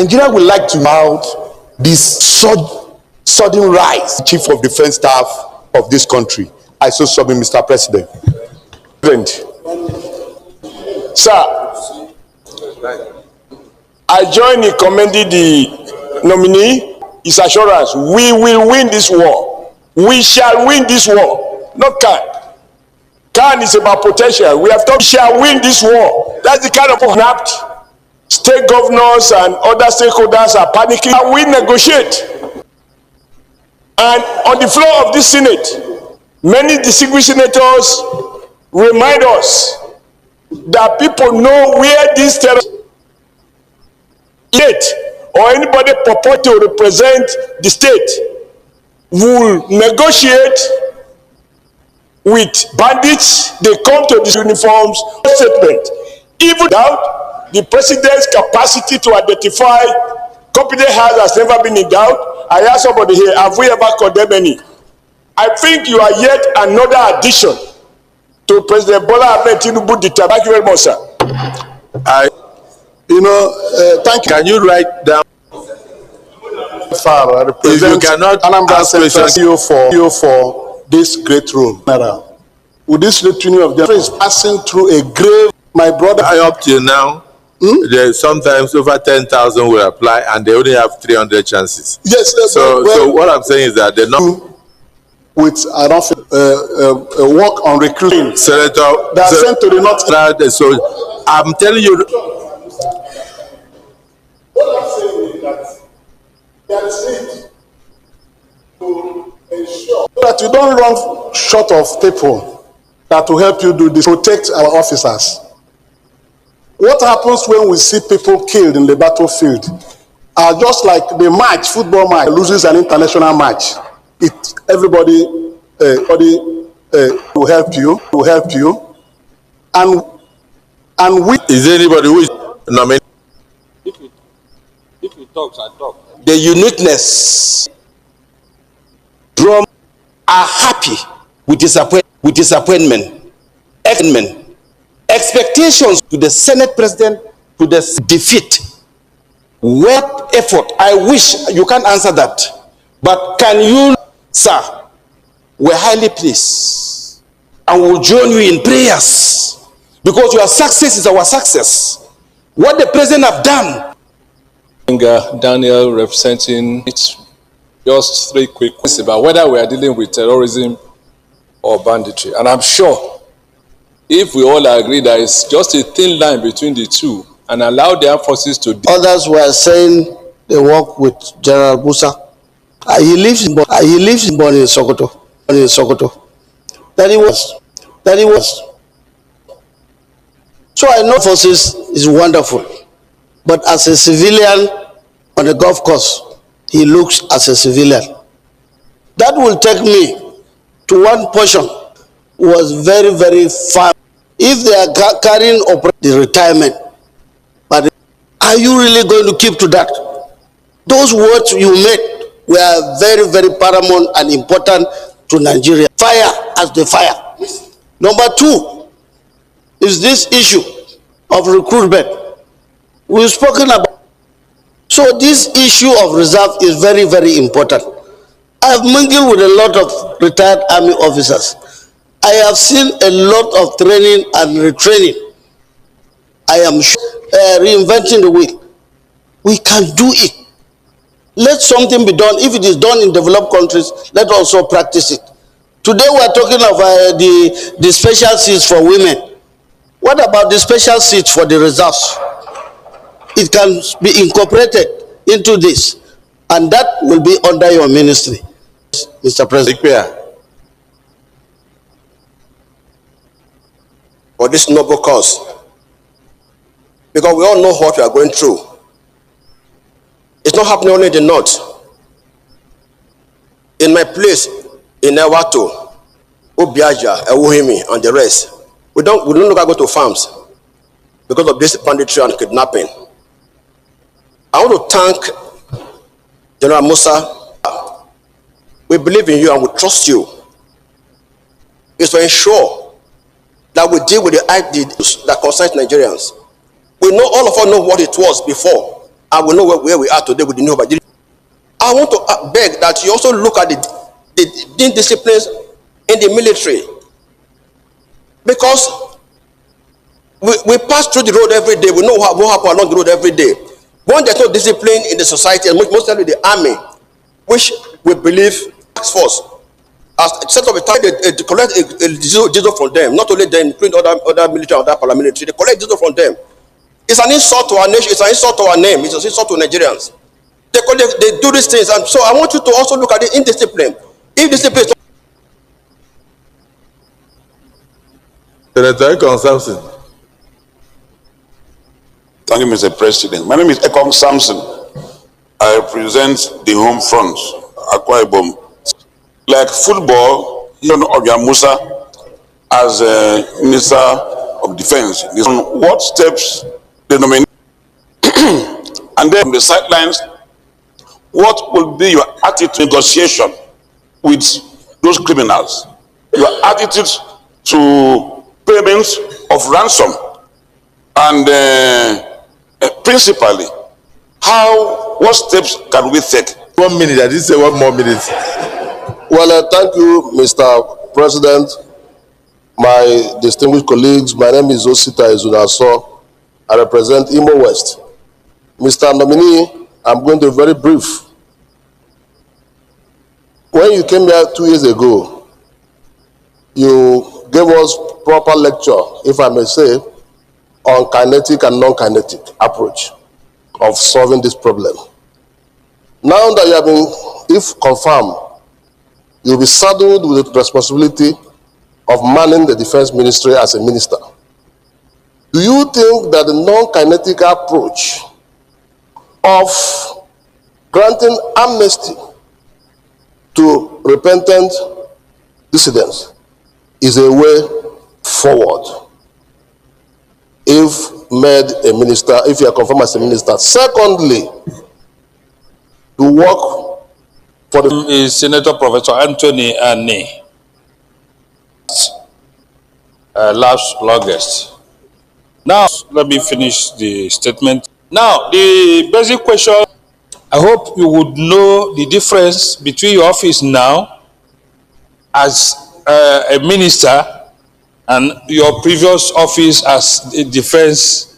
Nigeria would like to about this sudden rise, Chief of Defense Staff of this country. I so submit, Mr. President. Sir, I join in commending the nominee. His assurance, we will win this war. We shall win this war. Not can. Can is about potential. We have thought we shall win this war. That's the kind of snapped. State governors and other stakeholders are panicking. And we negotiate. And on the floor of this Senate, many distinguished senators remind us that people know where these terrorists or anybody purport to represent the state will negotiate with bandits. They come to these uniforms statement. Even doubt the president's capacity to identify competent hands has never been in doubt. I ask somebody here, have we ever condemned any? I think you are yet another addition to President Bola Ahmed Tinubu. Thank you very much, sir. Thank you. Can you write down? If you cannot ask questions, you for this great room. With this litany of them is passing through a grave, my brother. Up till now, there sometimes over 10,000 will apply, and they only have 300 chances. Yes. So what I'm saying is that they're not. With work on recruiting, Senator, they are sent to the north. So I'm telling you. What I'm saying is that there is need to ensure that you don't run short of people that will help you do this, protect our officers. What happens when we see people killed in the battlefield are just like the match, football match, loses an international match. Everybody will help you, and we. Is there anybody who is nominated? If he talks, I talk. The uniqueness from are happy with disappointment, expectations to the Senate President to the defeat. What effort? I wish you can't answer that, but can you, sir? We're highly pleased and will join you in prayers because your success is our success. What the president have done. Daniel representing just 3 quick questions about whether we are dealing with terrorism or banditry. And I'm sure if we all agree that it's just a thin line between the two and allow the armed forces to deal. Others were saying they work with General Musa. He lives in Sokoto. That he was. So I know forces is wonderful, but as a civilian on the golf course, he looks as a civilian. That will take me to one portion was very, very far. If they are carrying the retirement, but are you really going to keep to that? Those words you made were very, very paramount and important to Nigeria. Fire as the fire. Number 2 is this issue of recruitment. We've spoken about. So this issue of reserve is very, very important. I've mingled with a lot of retired army officers. I have seen a lot of training and retraining. I am reinventing the wheel. We can do it. Let something be done. If it is done in developed countries, let also practice it. Today we are talking of the special seats for women. What about the special seats for the reserves? It can be incorporated into this, and that will be under your ministry, Mr. President. For this noble cause, because we all know what we are going through. It's not happening only in the north. In my place in Ewato, Obiaja, Ewuhimi, and the rest, we don't look at go to farms because of this banditry and kidnapping. I want to thank General Musa. We believe in you and we trust you. It's to ensure that we deal with the ideas that concern Nigerians. We know, all of us know what it was before. and we know where we are today with the new budget. I want to beg that you also look at the disciplines in the military, because we pass through the road every day. We know what happens along the road every day. When there's no discipline in the society, and mostly the army, which we believe task force as set up a time to collect a diesel from them, not only them, including other military and other paramilitary, they collect diesel from them. It's an insult to our nation, it's an insult to our name, it's an insult to Nigerians. They do these things, and so I want you to also look at the indiscipline. If discipline is Senator Samson. Thank you, Mr. President. My name is Ekong Samson. I represent the home front, Akwa Ibom. Like football, Musa, as Minister of Defense, what steps the nominee, and then on the sidelines, what will be your attitude negotiation with those criminals? Your attitude to payments of ransom, and principally, what steps can we take? 1 minute, I didn't say 1 more minute. Well, thank you, Mr. President, my distinguished colleagues. My name is Osita Ezunaso. I represent Imo West. Mr. Nominee, I'm going to be very brief. When you came here 2 years ago, you gave us proper lecture, if I may say, on kinetic and non-kinetic approach of solving this problem. Now that you have been, if confirmed, you'll be saddled with the responsibility of manning the defense ministry as a minister. Do you think that the non-kinetic approach of granting amnesty to repentant dissidents is a way forward if made a minister, if you are confirmed as a minister? Secondly, to work for the is Senator Professor Anthony Ane, last August. Now, let me finish the statement. Now, the basic question, I hope you would know the difference between your office now as a minister and your previous office as the defense,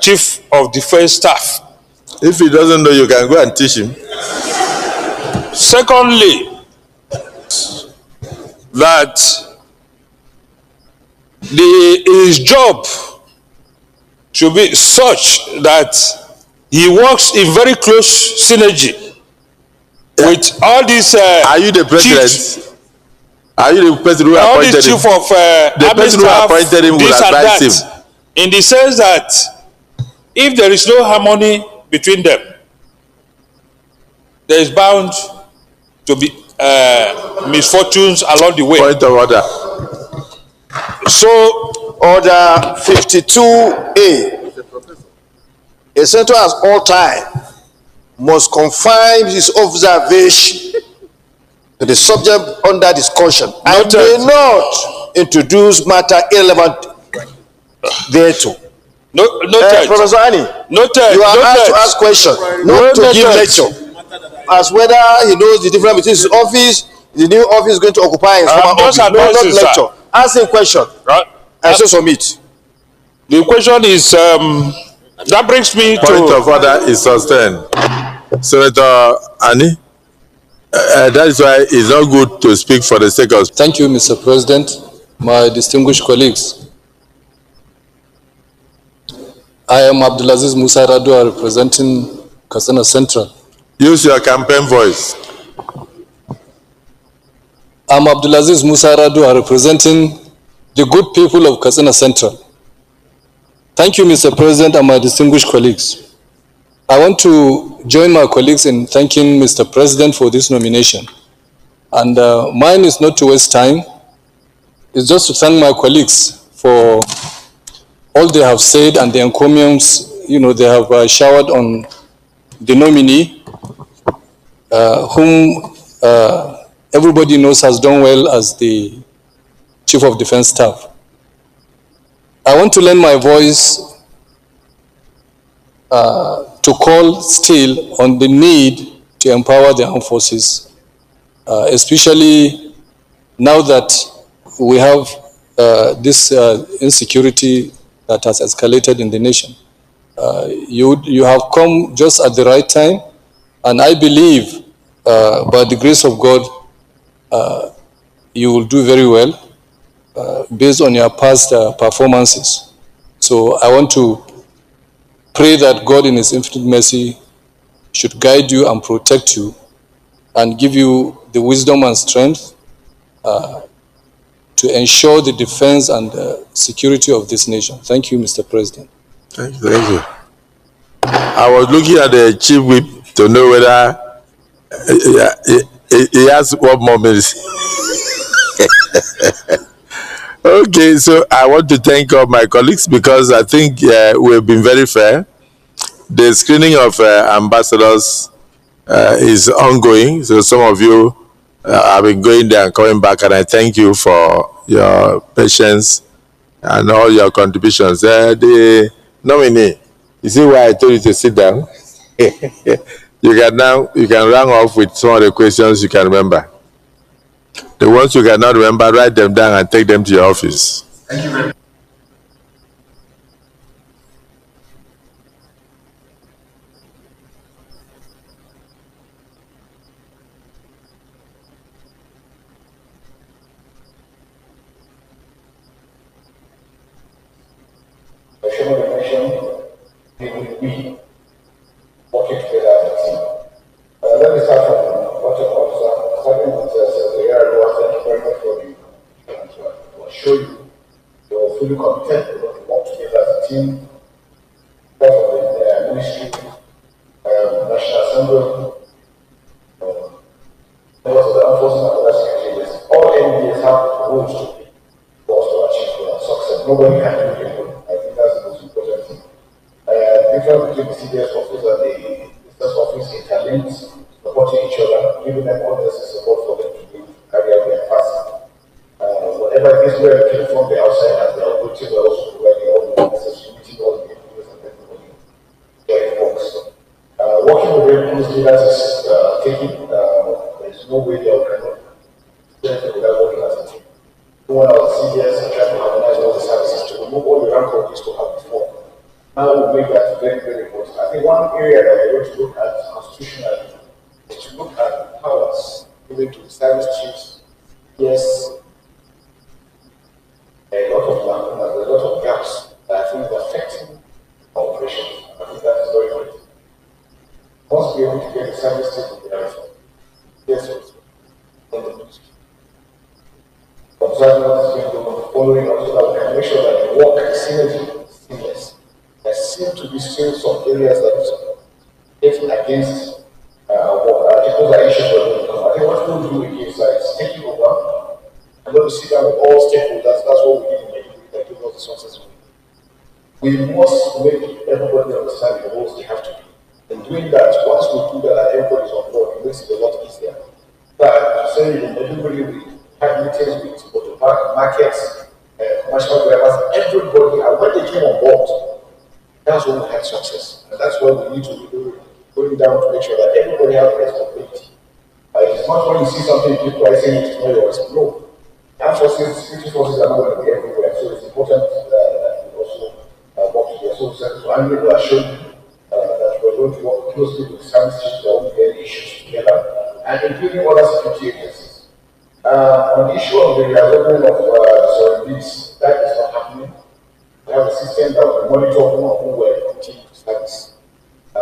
chief of defense staff. If he doesn't know, you can go and teach him. Secondly, that his job should be such that he works in very close synergy with all these Are you the president? chiefs, Are you the person who all appointed these him? chief of The person who appointed him will this and advise that, him. in the sense that if there is no harmony between them, there is bound to be misfortunes along the way. Point of order. So, Order 52A. A senator at all time must confine his observation to the subject under discussion and may not introduce matter irrelevant thereto. noted. Professor Ani, Noted. you are asked to Noted. ask questions, not to give Noted. lecture. As whether he knows the difference between his office, the new office is going to occupy his former office. just No, not advising, sir. lecture. Ask him question. Right. I shall submit. The question is, that brings me Point to of order is sustained. Senator Ani, that is why it's not good to speak for the sake of. Thank you, Mr. President, my distinguished colleagues. I am Abdulaziz Musa Radua, representing Katsina Central. Use your campaign voice. I'm Abdulaziz Musa Radua, representing the good people of Katsina Central. Thank you, Mr. President, and my distinguished colleagues. I want to join my colleagues in thanking Mr. President for this nomination. And mine is not to waste time. It's just to thank my colleagues for all they have said and the encomiums, they have showered on the nominee, whom everybody knows has done well as the Chief of Defense Staff. I want to lend my voice to call still on the need to empower the armed forces, especially now that we have this insecurity that has escalated in the nation. You have come just at the right time, and I believe by the grace of God, you will do very well based on your past performances. So I want to pray that God in His infinite mercy should guide you and protect you and give you the wisdom and strength to ensure the defense and security of this nation. Thank you, Mr. President. Thank you. Thank you. I was looking at the chief whip to know whether he has 1 more minute. Okay, so I want to thank all my colleagues because I think we've been very fair. The screening of ambassadors is ongoing, so some of you have been going there and coming back, and I thank you for your patience and all your contributions. The nominee, you see why I told you to sit down? You can run off with some of the questions you can remember. The ones you cannot remember, write them down and take them to your office. Thank you very much. Working together as a team. Let me start from what an officer, starting with Secretary. Thank you very much for the to assure you you're fully committed to work together as a team. Part of the ministry, National Assembly, members of the armed forces and other security agencies. All NDAs have rules to be for us to achieve success. Nobody can do it alone. I think that's the most important thing. Difference between the CDS office and the business office interlinks, supporting each other, giving them all the support for them to do carry out their task. Whatever it is we're looking from the outside as the authority, we're also providing all the necessary meeting, all the influence and everybody. It works. Working with them closely, that is taking, there's no way they cannot strengthen without working as a team. One of the CDS and trying to harmonize all the services to remove all the rank of used to have before. Now we'll make that very, very important. I think one area that we're going to look at constitutionally is to look at powers given to the service chiefs. Yes, a lot of lacunas, a lot of gaps that I think is affecting our operations. I think that is very important. Once we're able to get the service chiefs in the direction, yes, in the ministry. Observing what is being done, following up so that we can make sure that the work is synergy is seamless. There seem to be still some areas that is getting against because our issues were going to come. I think what we'll do again is taking over and going to sit down with all stakeholders. That's what we did in Nigeria that give us the success. We must make everybody understand the roles they have to do. In doing that, once we do that and everybody's on board, it makes it a lot easier. But saying everybody we have meetings with markets, commercial drivers, everybody, and when they came on board, that's when we had success. And that's why we need to be going down to make sure that everybody has responsibility. It's not when you see something, people are saying it's not yours. No. Armed forces, security forces are not going to be everywhere. So it's important that we also work together. So I'm going to assure you that we're going to work closely with service chiefs that will get issues together, and including other security agencies. On the issue of the realignment of surroundings, that is not happening. We have a system that will monitor who were continuing to service. We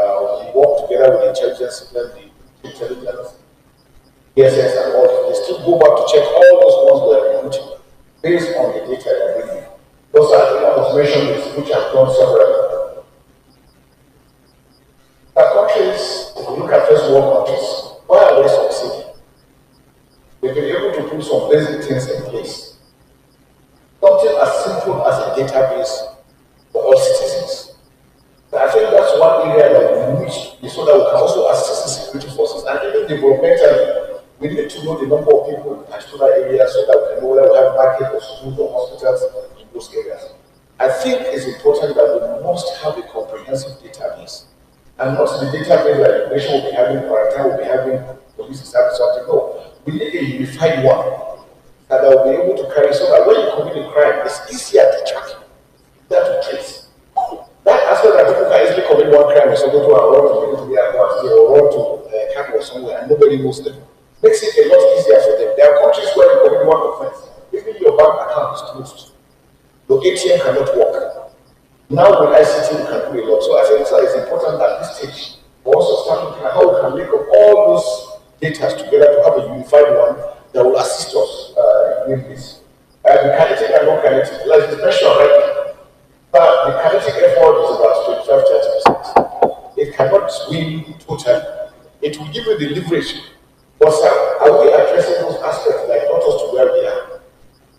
work together with the intelligence, the intelligence, DSS, and all. They still go back to check all those ones we are recruiting based on the data they are bringing. Those are the observations which have done several. Our countries, if we look at first world countries, why are they succeeding? We've been able to put some basic things in place. Something as simple as a database for all citizens. I think that's one area that we need so that we can also assist the security forces and even developmentally. We need to know the number of people in particular areas so that we can know whether we have markets or schools or hospitals in those areas. I think it's important that we must have a comprehensive database. And not the database that immigration will be having, quarantine will be having, police is having something. No, we need a unified one that will be able to carry so that when you commit a crime, it's easier to track, easier to trace. That aspect that people can easily commit one crime and somebody will run to the advance or run to camp or somewhere and nobody knows them. Makes it a lot easier for them. There are countries where you commit one offense, even your bank account is closed. Your ATM cannot work. Now with ICT we can do a lot. So I think it's important at this stage we also start looking at how we can make up all those data together to have a unified one that will assist us in this. The kinetic and non-kinetic, like it's mentioned already, but the kinetic effort is about 25-30%. It cannot win totally. It will give you the leverage. But sir, are we addressing those aspects that got us to where we are?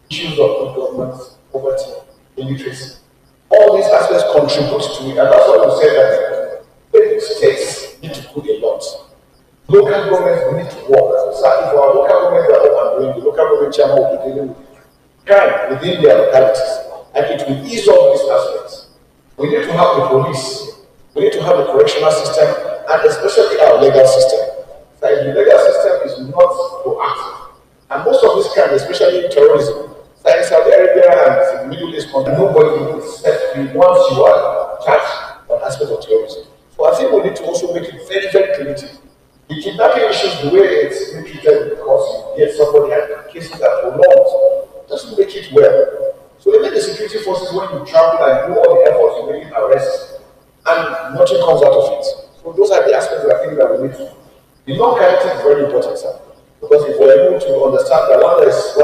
Issues of good governance, poverty, illiteracy. All these aspects contribute to it, and that's why we say that the states need to do a lot. Local governments need to work. So if our local governments are up and doing, the local government chairman will be dealing with crime within their localities, and it will ease up these aspects. We need to have the police, we need to have the correctional system, and especially our legal system. So if the legal system is not proactive, and most of these crimes, especially terrorism, like Saudi Arabia and the Middle East, nobody will set free once you are charged on aspects of terrorism. So I think we need to also make it very, very primitive. The kidnapping issues, the way it's been treated because you get somebody and cases that prolonged, doesn't make it well. So even the security forces, when you travel and do all the efforts in making arrests, and nothing comes out of it. So those are the aspects that I think that we need to. The non-kinetic is very important, sir. Because if we're able to understand that one there's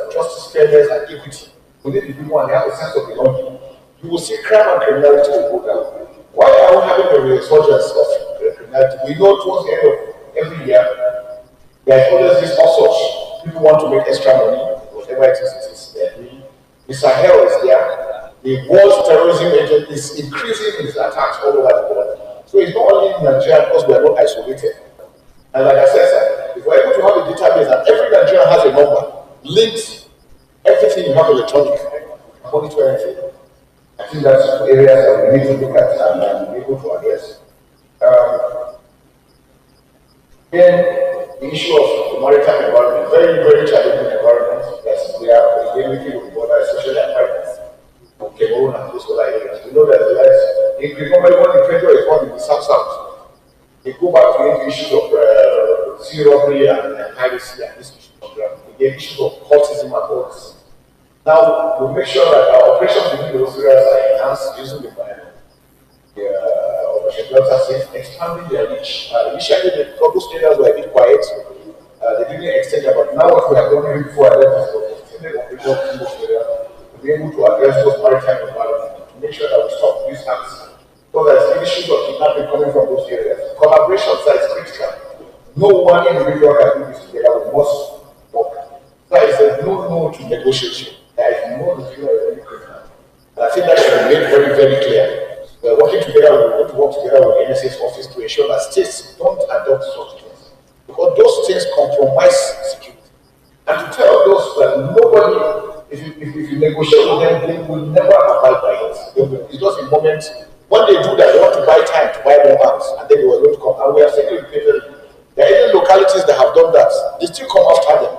justice, fairness, and equity within the people and they have a sense of belonging, you will see crime and criminality will go down. Why are we having a resurgence of criminality? We know towards the end of every year, there's always this upsurge. People want to make extra money, whatever it is they're doing. The Sahel is there. The world's terrorism agent is increasing its attacks all over the world. So it's not only in Nigeria because we are not isolated. And like I said, sir, if we're able to have a database and every Nigerian has a number, linked, everything you have electronic, monitor everything. I think that's areas that we need to look at and be able to address. Then the issue of the maritime environment, very, very challenging environment. That's we are dealing with border, especially at pirates, Cameroon and those other areas. We know that if you remember when the treasure is one in the south. They go back to the issues of sea robbery and piracy and this issue of the issues of cultism and all this. Now, we make sure that our operations within those areas are enhanced using the Operation Delta Safe, expanding their reach. Initially, those areas were a bit quiet. They didn't extend it, but now what we have done even before I left is to extend operations in those areas to be able to address those maritime environments, to make sure that we stop these acts. So there's issues of kidnapping coming from those areas. Collaboration side is critical. No one individual can do this together. We must work. There is no to negotiation. There is no to criminal. And I think that should be made very, very clear. We are working together. We want to work together with NSA's office to ensure that states don't adopt such things, because those things compromise security. And to tell those that nobody, if you negotiate with them, they will never abide by it. It's just a moment. When they do that, they want to buy time to buy more arms, and then they were going to come. And we have seen it repeatedly. There are even localities that have done that. They still come after them.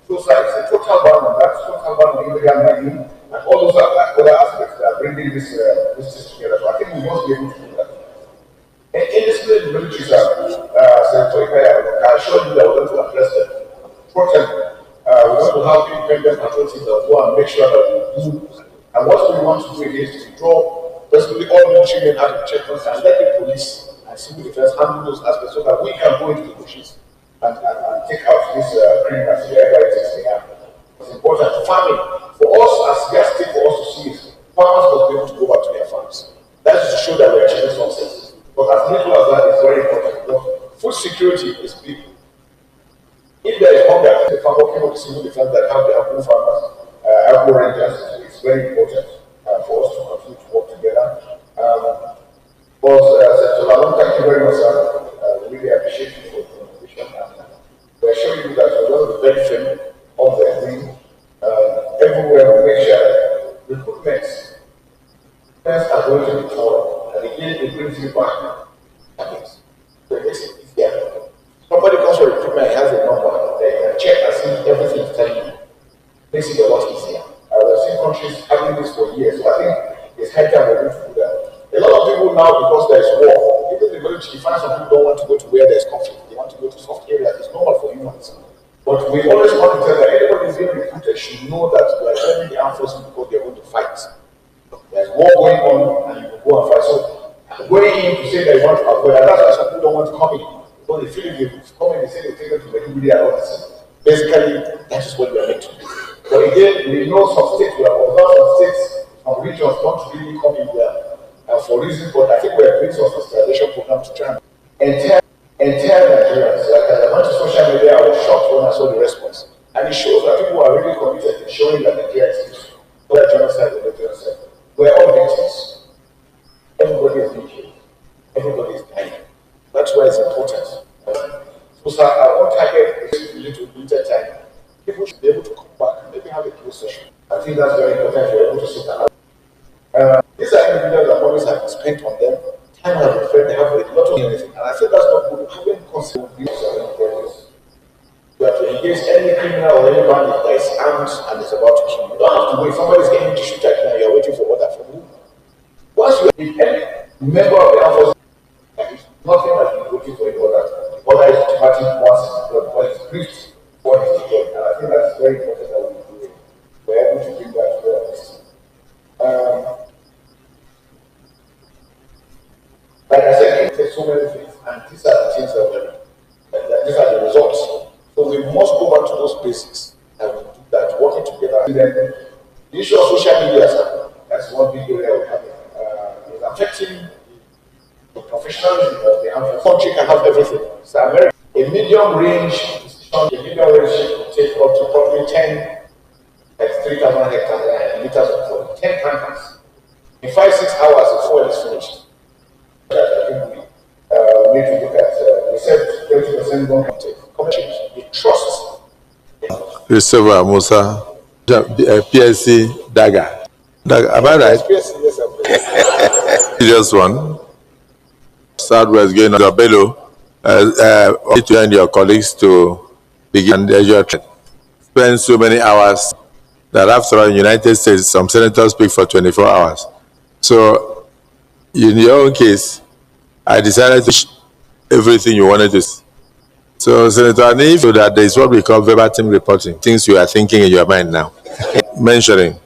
So it's a total ban on that, total ban on illegal mining, and all those other aspects that are bringing this together. So I think we must be able to do that. In this military, Senator Ikaya, I assure you that we're going to address them. Protect them. We want to have independent patrol teams that go and make sure that we do. And what we want to do is to draw basically all military men out of checkpoints and let the police and civil defense handle those aspects so that we can go into the bushes and take out these criminals wherever it is they are. It's important. Farming, for us as guests, for us to see is farmers must be able to go back to their farms. That is to show that we are achieving success. But as little as that is very important. Because food security is big. If there is hunger, the farm working with the civil defense that have their own farmers, agro rangers, it's very important for us to continue to work together. Thank you very much, sir. We really appreciate you for the invitation. We're showing you that we're going to be very firm on the thing. Everywhere we make sure that recruitment makes it a lot easier. I've seen countries having this for years, so I think it's high time we're going to do that. A lot of people now, because there's war, even the military, you find some people don't want to go to where there's conflict. They want to go to soft areas. It's normal for humans. But we always want to tell that anybody who's being recruited should know that we are joining the armed forces because they're going to fight. There's war going on and you can go and fight. So going in to say that you want to avoid, and that's why some people don't want to come in. Because they feel if they come in, they say they take them to Medjugorje and all this. Basically, that is what we are meant to do. But again, we know some states, we have observed some states, some regions don't really come in there for reasons, but I think we are doing some sensitization program to try and entire Nigerians. Like I went to social media, I was shocked when I saw the response. And it shows that people are really committed to showing that Nigeria is peaceful. Whether genocide or not genocide. We're all victims. Everybody is being killed. Everybody is dying. That's why it's important. So, sir, our target is really to limited time. People should be able to come back and maybe have a closed session. I think that's very important for able to sit down. These are individuals that always have spent on them. Time has been spent, they have a lot of anything. And I think that's not good. Having concept of these progress. You have to engage any criminal or any bandit that is armed and is about to kill you. You don't have to wait. Somebody's getting to shoot at you and you're waiting for order from who? Once you if any member of the armed forces, nothing that you're looking for in order. The order is automatic once it's done, but it's briefed what is done. And I think that's very important that we do it. We're able to bring that to the like I said, it takes so many things, and these are the things these are the results. So we must go back to those basics and we do that, working together. And then the issue of social media, sir, that's one big area we have. It's affecting the professionalism of the armed country can have everything. So America, a medium range will take up to probably 10, like 3,000 hectares, liters of fuel, 10 tankers. In 5-6 hours, the fuel is finished. I think we need to look at, we said 30% don't take. The trust. Christopher Musa, PSC Daga. Am I right? PSC, yes, sir. Just one. Southwest going on Bello. To join your colleagues to begin your trend. Spend so many hours that after all, in the United States, some senators speak for 24 hours. So, in your own case, I decided to share everything you wanted to see. So, Senator Anif, so that there is what we call verbatim reporting, things you are thinking in your mind now. Mentioning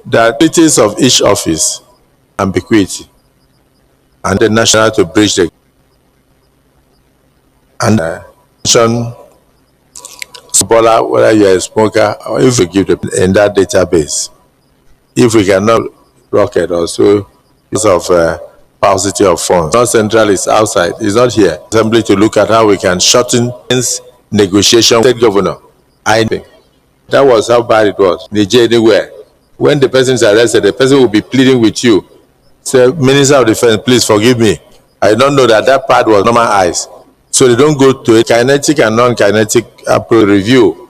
that duties of each office, ambiguity, and the national to bridge the and mention whether you are a smoker or if we give them in that database. If we cannot rocket also because of paucity of funds. Not central, is outside, it's not here. Assembly to look at how we can shorten negotiation with state governor. I think that was how bad it was. Nigeria anywhere. When the person is arrested, the person will be pleading with you. Say, Minister of Defense, please forgive me. I don't know that part was normal eyes. So they don't go to a kinetic and non-kinetic review.